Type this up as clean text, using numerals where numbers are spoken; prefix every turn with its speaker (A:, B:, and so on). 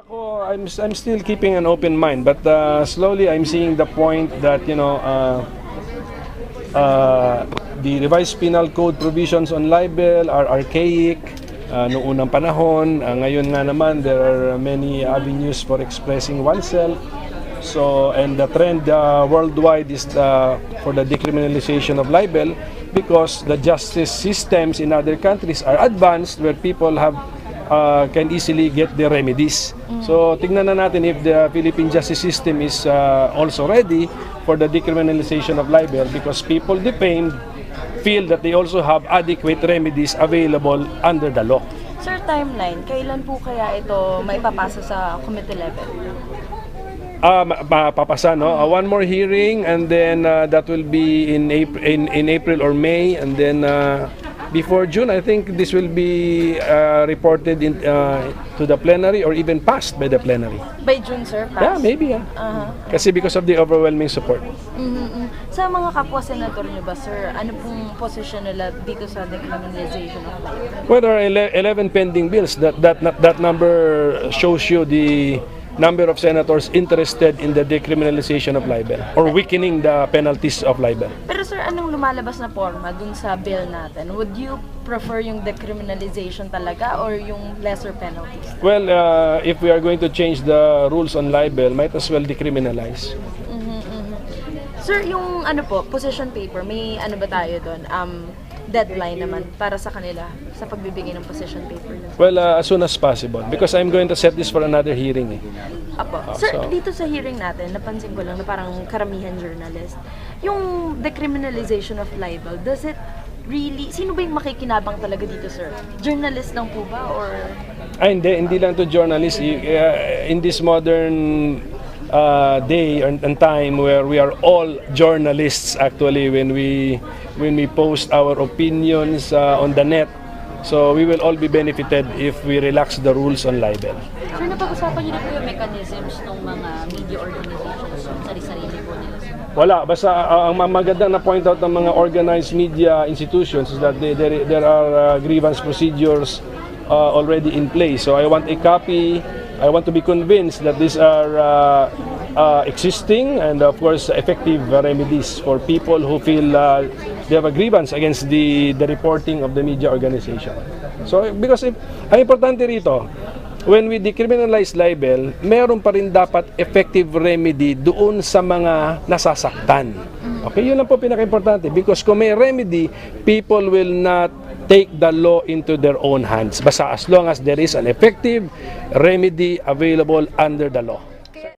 A: I'm still keeping an open mind, but slowly I'm seeing the point that the revised penal code provisions on libel are archaic noong unang panahon. Ngayon nga naman there are many avenues for expressing oneself. So, and the trend worldwide is for the decriminalization of libel, because the justice systems in other countries are advanced, where people can easily get the remedies. So, tignan na natin if the Philippine justice system is also ready for the decriminalization of libel, because people defamed feel that they also have adequate remedies available under the law.
B: Sir, timeline, kailan po kaya ito may papasa sa committee level?
A: Papasa, no? One more hearing, and then that will be in April or May, and then before June, I think this will be reported to the plenary, or even passed by the plenary.
B: By June, sir? Pass?
A: Yeah, maybe. Kasi because of the overwhelming support.
B: Sa mga kapwa-senator nyo ba, sir, ano pong position nila dito sa decriminalization of libel?
A: Well, there are 11 pending bills. That number shows you the number of senators interested in the decriminalization of libel, or weakening the penalties of libel.
B: Pero sir, anong lumalabas na forma dun sa bill natin? Would you prefer yung decriminalization talaga or yung lesser penalties?
A: Well, if we are going to change the rules on libel, might as well decriminalize.
B: Sir, yung position paper, may ano ba tayo doon? Deadline naman para sa kanila sa pagbibigay ng position paper nila?
A: Well, as soon as possible, because I'm going to set this for another hearing.
B: Apo. Sir, dito sa hearing natin, napansin ko lang na parang karamihan journalist, yung decriminalization of libel, does it really, sino ba yung makikinabang talaga dito, sir? Journalist lang po ba, or?
A: Hindi lang to journalists. In this modern day and time where we are all journalists, actually, when we post our opinions on the net, so we will all be benefited if we relax the rules on libel.
C: Sir, napag-usapan niyo na po yung mechanisms ng mga media organizations, yung sarili-sarili po nila?
A: Wala, basta ang magandang na point out ng mga organized media institutions is that there are grievance procedures already in place. So I want a copy. I want to be convinced that these are existing and of course effective remedies for people who feel they have a grievance against the reporting of the media organization. So because ang importante rito, when we decriminalize libel, meron pa rin dapat effective remedy doon sa mga nasasaktan. Okay, yun lang po pinaka-importante, because kung may remedy, people will not take the law into their own hands. Basta as long as there is an effective remedy available under the law.